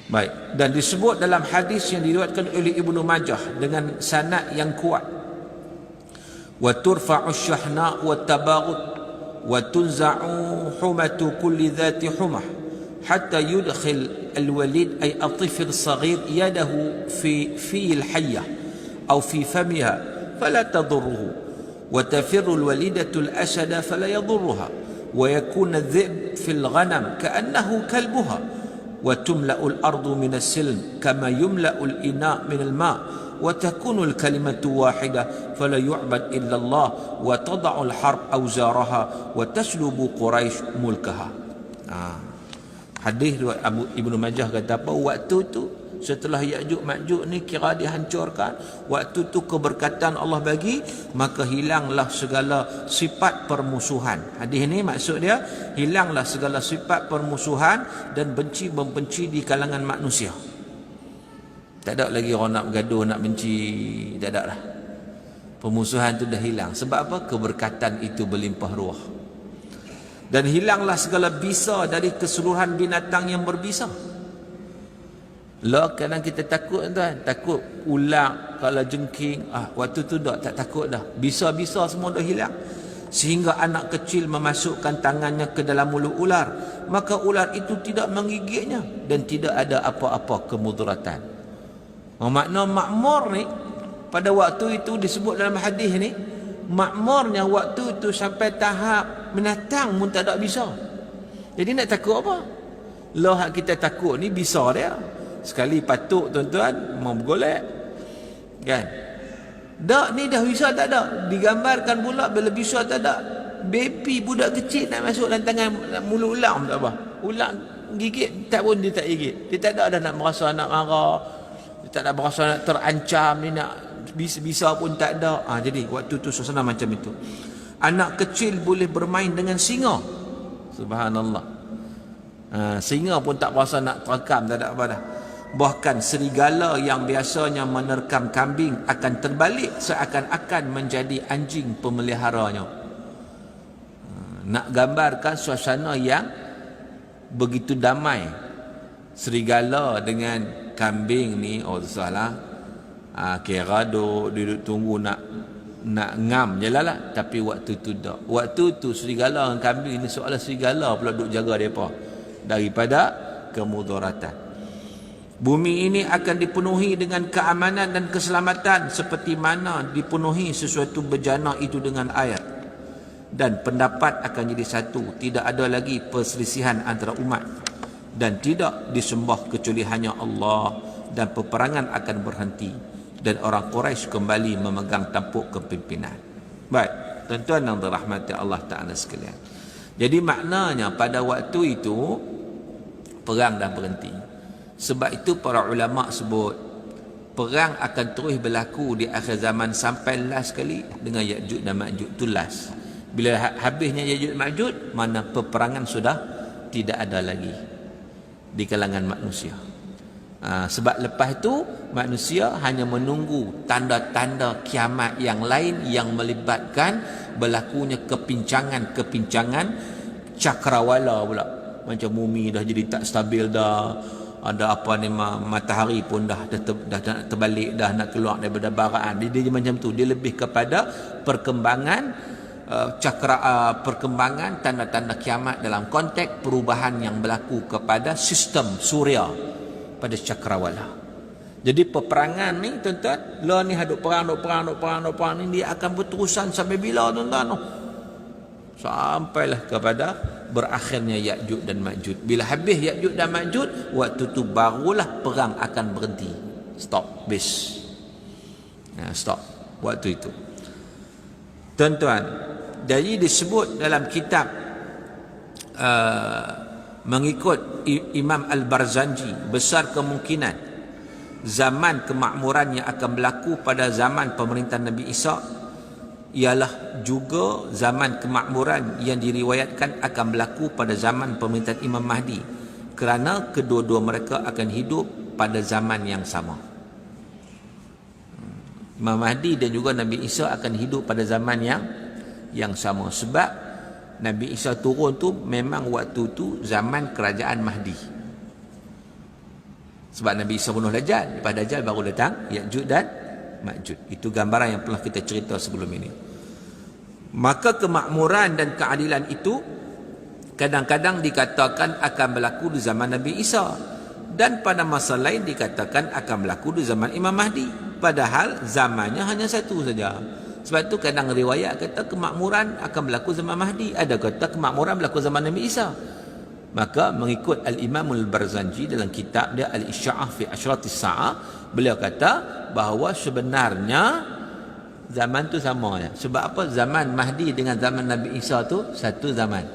Baik, dan disebut dalam hadis yang diriwayatkan oleh Ibnu Majah dengan sanad yang kuat, wa turfa'u syahna wa tabaghut wa tunza'u humatu kulli dhati humah hatta yudkhil al-walid ay at-tifl as-saghir yadahu fi al-hayyah aw fi famiha fala tadurruhu wa tafirru al-walidatu al-asada fala yadurruha wa yakun adh-dhi'b fi al-ghanam ka'annahu kalbuha وتملأ الأرض من السلم كما يملأ الإناء من الماء وتكون الكلمة واحدة فلا يعبد إلا الله وتضع الحرب أوزارها وتسلب قريش ملكها. Hadis Ibnu Majah kata apa? Waktu tu setelah Ya'juj Ma'juj ni kira dihancurkan, waktu tu keberkatan Allah bagi, maka hilanglah segala sifat permusuhan. Hadis ni maksud dia, hilanglah segala sifat permusuhan dan benci-membenci di kalangan manusia. Tak ada lagi orang nak bergaduh, nak benci, tak ada dah. Permusuhan tu dah hilang. Sebab apa? Keberkatan itu berlimpah ruah. Dan hilanglah segala bisa dari keseluruhan binatang yang berbisa. Lah kadang kita takut tuan, takut ular, kalau jengking, waktu tu dah tak takut dah. Bisa-bisa semua dah hilang. Sehingga anak kecil memasukkan tangannya ke dalam mulut ular, maka ular itu tidak menggigitnya dan tidak ada apa-apa kemudaratan. Makna makmur ni pada waktu itu disebut dalam hadis ni, makmurnya waktu itu sampai tahap binatang pun tak ada bisa. Jadi nak takut apa? Lah kita takut ni bisa dia. Sekali patuk tuan-tuan mau bergolek kan. Dak ni dah bisa tak ada. Digambarkan pula bila bisa tak ada. Baby budak kecil nak masuk dalam tangan mulut ular tak apa. Ular gigit tak pun dia tak gigit. Dia tak ada dah nak merasa nak marah. Dia tak ada merasa nak terancam, ni nak bisa pun tak ada. Jadi waktu tu suasana macam itu. Anak kecil boleh bermain dengan singa. Subhanallah. Singa pun tak berasa nak terekam, tak ada apa dah. Bahkan serigala yang biasanya menerkam kambing akan terbalik seakan-akan menjadi anjing pemeliharanya. Nak gambarkan suasana yang begitu damai. Serigala dengan kambing ni, salah. Kira duduk tunggu nak ngam je lah. Tapi waktu tu tak. Waktu tu serigala dengan kambing ni seolah serigala pula duduk jaga mereka daripada kemudaratan. Bumi ini akan dipenuhi dengan keamanan dan keselamatan seperti mana dipenuhi sesuatu bejana itu dengan air. Dan pendapat akan jadi satu, tidak ada lagi perselisihan antara umat dan tidak disembah kecuali hanya Allah, dan peperangan akan berhenti dan orang Quraisy kembali memegang tampuk kepimpinan. Baik, tuan-tuan yang dirahmati Allah Ta'ala sekalian. Jadi maknanya pada waktu itu perang dah berhenti. Sebab itu para ulama sebut perang akan terus berlaku di akhir zaman sampai last sekali dengan Ya'juj dan Ma'juj tu last. Bila habisnya Ya'juj Ma'juj, mana peperangan sudah tidak ada lagi di kalangan manusia. Sebab lepas itu manusia hanya menunggu tanda-tanda kiamat yang lain yang melibatkan berlakunya kepincangan cakrawala pula. Macam bumi dah jadi tak stabil dah. Ada apa ni, matahari pun dah terbalik, dah nak keluar daripada baraan. Dia macam tu. Dia lebih kepada perkembangan perkembangan tanda-tanda kiamat dalam konteks perubahan yang berlaku kepada sistem suria pada cakrawala. Jadi peperangan ni tuan-tuan, lah ni hadut perang ni dia akan berterusan sampai bila tuan-tuan? Sampailah kepada berakhirnya Ya'juj dan Ma'juj. Bila habis Ya'juj dan Ma'juj, waktu tu barulah perang akan berhenti. Stop, base. Stop waktu itu. Tuan-tuan, jadi disebut dalam kitab mengikut Imam Al-Barzanji, besar kemungkinan zaman kemakmuran yang akan berlaku pada zaman pemerintahan Nabi Isa ialah juga zaman kemakmuran yang diriwayatkan akan berlaku pada zaman pemerintahan Imam Mahdi, kerana kedua-dua mereka akan hidup pada zaman yang sama. Imam Mahdi dan juga Nabi Isa akan hidup pada zaman yang sama. Sebab Nabi Isa turun tu memang waktu tu zaman kerajaan Mahdi. Sebab Nabi Isa bunuh Dajjal, lepas Dajjal baru datang Ya'juj dan Ma'juj. Itu gambaran yang pernah kita cerita sebelum ini. Maka kemakmuran dan keadilan itu kadang-kadang dikatakan akan berlaku di zaman Nabi Isa, dan pada masa lain dikatakan akan berlaku di zaman Imam Mahdi, padahal zamannya hanya satu saja. Sebab tu kadang riwayat kata kemakmuran akan berlaku zaman Mahdi, ada kata kemakmuran berlaku zaman Nabi Isa. Maka mengikut Al-Imam Al-Barzanji dalam kitab dia Al-Isya'ah fi Ashratis Sa'ah, beliau kata bahawa sebenarnya zaman tu sama ya. Sebab apa? Zaman Mahdi dengan zaman Nabi Isa tu satu zaman.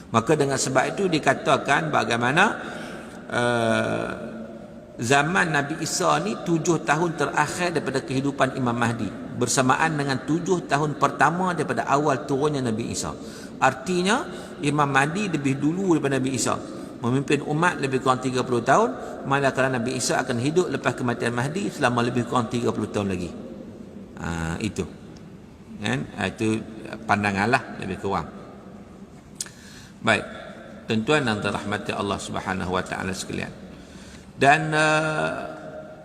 Maka dengan sebab itu dikatakan bagaimana zaman Nabi Isa ni 7 tahun terakhir daripada kehidupan Imam Mahdi, bersamaan dengan 7 tahun pertama daripada awal turunnya Nabi Isa. Artinya Imam Mahdi lebih dulu daripada Nabi Isa, memimpin umat lebih kurang 30 tahun, manakala Nabi Isa akan hidup lepas kematian Mahdi selama lebih kurang 30 tahun lagi. Itu kan? Itu pandanganlah lebih kurang. Baik, tuan-tuan yang dirahmati Allah Subhanahu wa taala sekalian. Dan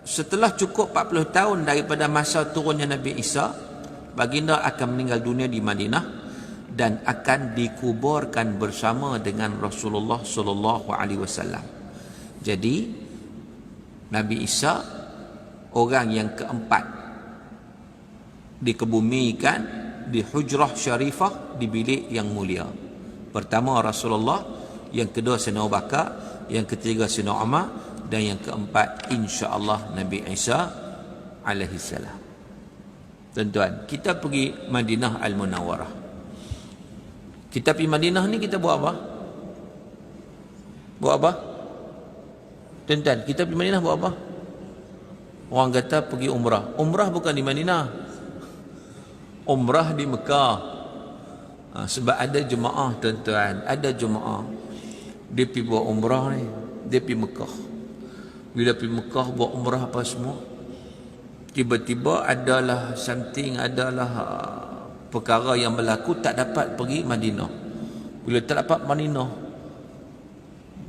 setelah cukup 40 tahun daripada masa turunnya Nabi Isa, baginda akan meninggal dunia di Madinah dan akan dikuburkan bersama dengan Rasulullah sallallahu alaihi wasallam. Jadi Nabi Isa orang yang keempat dikebumikan di hujrah syarifah di bilik yang mulia. Pertama Rasulullah, yang kedua Sayyidina Abu Bakar, yang ketiga Sayyidina Umar, dan yang keempat insya-Allah Nabi Isa alaihi salam. Tuan-tuan, kita pergi Madinah Al-Munawwarah. Kita pergi Madinah ni kita buat apa? Buat apa? Tuan-tuan, kita pergi Madinah buat apa? Orang kata pergi umrah. Umrah bukan di Madinah. Umrah di Mekah. Sebab ada jemaah tuan-tuan, ada jemaah dia pergi buat umrah ni, dia pergi Mekah. Bila pergi Mekah buat umrah apa semua, tiba-tiba adalah something, adalah perkara yang berlaku, tak dapat pergi Madinah. Bila tak dapat Madinah,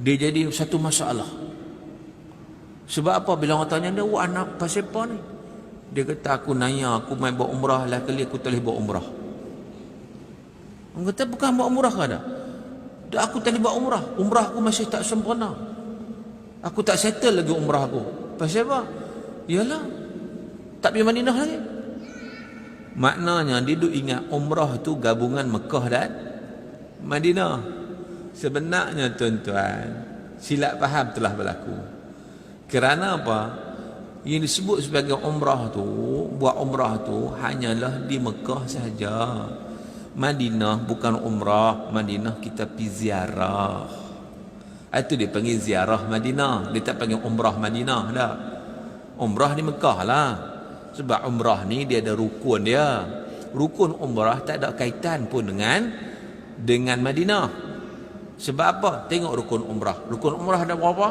dia jadi satu masalah. Sebab apa? Bila orang tanya dia, "Wah, anak pasal apa ni?" Dia kata, "Aku nanya, aku main buat umrah lah kali, aku tak boleh buat umrah." Orang kata, "Bukan buat umrah ke ada?" "Dah, aku tak boleh buat umrah. Umrah aku masih tak sempurna. Aku tak settle lagi umrah aku." "Pasal apa?" "Yalah, tak pergi Madinah lagi." Maknanya dia duk ingat umrah tu gabungan Mekah dan Madinah. Sebenarnya tuan-tuan, silap faham telah berlaku. Kerana apa? Yang disebut sebagai umrah tu, buat umrah tu hanyalah di Mekah sahaja. Madinah bukan umrah, Madinah kita pergi ziarah. Itu dia panggil ziarah Madinah. Dia tak panggil umrah Madinah dah. Umrah di Mekah lah. Sebab umrah ni dia ada rukun dia. Rukun umrah tak ada kaitan pun dengan Madinah. Sebab apa? Tengok rukun umrah. Rukun umrah ada berapa?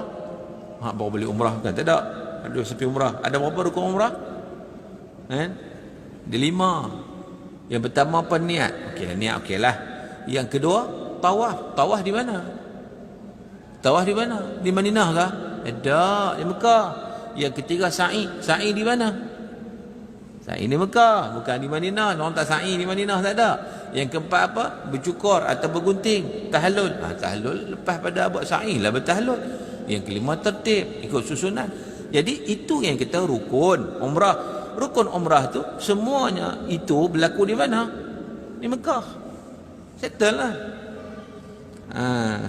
Baru beli umrah kan? Tak ada. Ada sepi umrah. Ada berapa rukun umrah? Kan? Dia 5. Yang pertama apa? Niat. Okey, niat okeylah. Yang kedua, tawaf. Tawaf di mana? Tawaf di mana? Di Madinah kah? Ada, di Mekah. Yang ketiga sa'i. Sa'i di mana? Sa'i di Mekah, bukan di Madinah. Orang tak sa'i di Madinah, tak ada. Yang keempat apa? Bercukur atau bergunting, tahallul. Tahallul lepas pada buat sa'i lah bertahallul. Yang kelima tertib, ikut susunan. Jadi itu yang kita rukun umrah. Rukun umrah tu semuanya itu berlaku di mana? Di Mekah. Settle lah.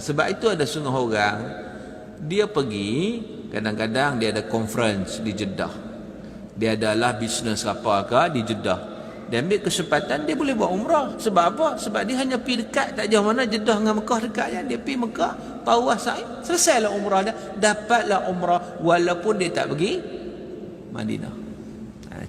Sebab itu ada setengah orang dia pergi, kadang-kadang dia ada conference di Jeddah. Dia adalah bisnes apa ke di Jeddah. Dia ambil kesempatan dia boleh buat umrah. Sebab apa? Sebab dia hanya pergi dekat, tak jauh mana. Jeddah dengan Mekah dekat je. Dia pergi Mekah, tawaf sa'i, selesailah umrah dia. Dapatlah umrah walaupun dia tak pergi Madinah.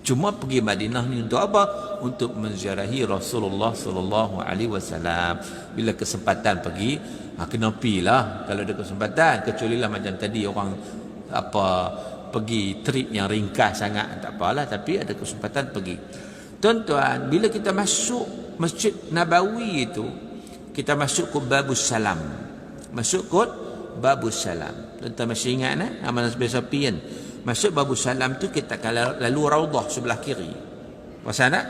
Cuma pergi Madinah ni untuk apa? Untuk menziarahi Rasulullah sallallahu alaihi wasallam. Bila kesempatan pergi, kena pergilah kalau ada kesempatan. Kecuali lah macam tadi orang pergi trip yang ringkas sangat, tak apalah, tapi ada kesempatan pergi. Tuan-tuan, bila kita masuk Masjid Nabawi itu, kita masuk ke Babus Salam. Masuk ke Babus Salam. Tuan-tuan masih ingat amal biasa pian. Masuk Babus Salam tu kita akan lalu Raudah sebelah kiri. Pasal tak?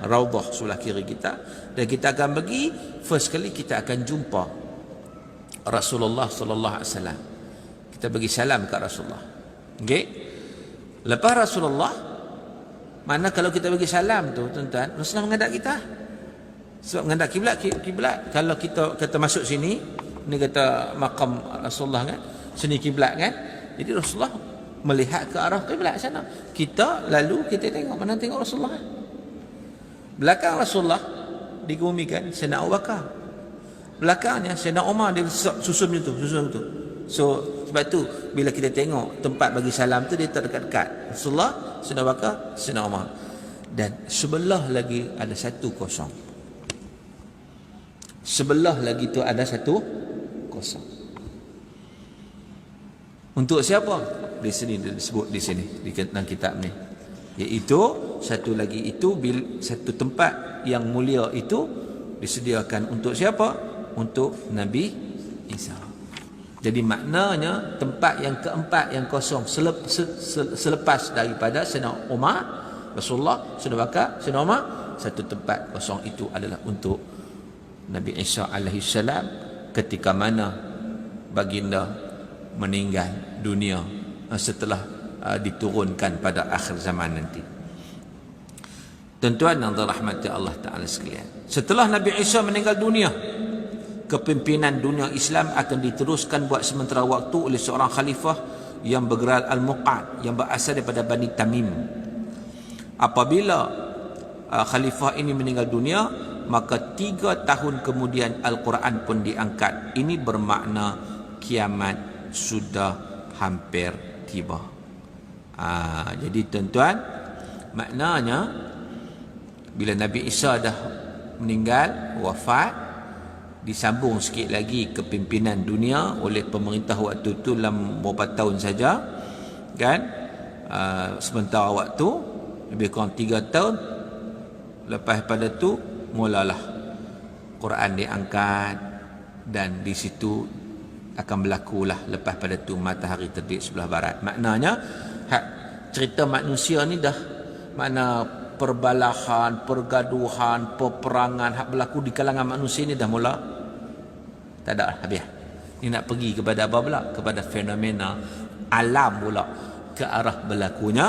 Raudah sebelah kiri kita, dan kita akan pergi. First kali kita akan jumpa Rasulullah sallallahu alaihi wasallam. Kita bagi salam kat Rasulullah. Okey. Lepas Rasulullah, mana kalau kita bagi salam tu tuan-tuan, Rasulullah menghadap kita. Sebab menghadap kiblat. Kalau kita masuk sini, ni kata makam Rasulullah kan, sini kiblat kan. Jadi Rasulullah melihat ke arah kiblat sana. Kita lalu kita tengok, mana tengok Rasulullah. Belakang Rasulullah dikebumikan Sayyidina Abu Bakar. Belakangnya Sayyidina Umar, dia susun tu. So sebab tu bila kita tengok tempat bagi salam tu, dia terdekat-dekat Rasulullah, Sayyidina Abu Bakar, Sayyidina Umar. Dan sebelah lagi ada satu kosong. Sebelah lagi tu ada satu kosong. Untuk siapa? Di sini disebut di sini di dalam kitab ni. Iaitu satu lagi itu satu tempat yang mulia itu disediakan untuk siapa? Untuk Nabi Isa. Jadi maknanya tempat yang keempat yang kosong selepas daripada Sayyidina Umar, Rasulullah, Sayyidina Bakar, Sayyidina Umar, satu tempat kosong itu adalah untuk Nabi Isa alaihi salam ketika mana baginda meninggal dunia setelah diturunkan pada akhir zaman nanti. Tuan-tuan yang dirahmati Allah Ta'ala sekalian, setelah Nabi Isa meninggal dunia, kepimpinan dunia Islam akan diteruskan buat sementara waktu oleh seorang khalifah yang bergelar Al-Muqad, yang berasal daripada Bani Tamim. Apabila khalifah ini meninggal dunia, maka 3 tahun kemudian Al-Quran pun diangkat. Ini bermakna kiamat sudah hampir tiba. Jadi tuan-tuan, maknanya bila Nabi Isa dah meninggal, wafat, disambung sikit lagi kepimpinan dunia oleh pemerintah waktu itu dalam beberapa tahun saja kan. Sementara waktu lebih kurang 3 tahun lepas pada tu mulalah Quran diangkat, dan di situ akan berlakulah lepas pada tu matahari terbit sebelah barat. Maknanya cerita manusia ni dah, mana perbalahan, pergaduhan, peperangan hak berlaku di kalangan manusia ni dah mula tak ada, habis. Ni nak pergi kepada apa pula? Kepada fenomena alam pula, ke arah berlakunya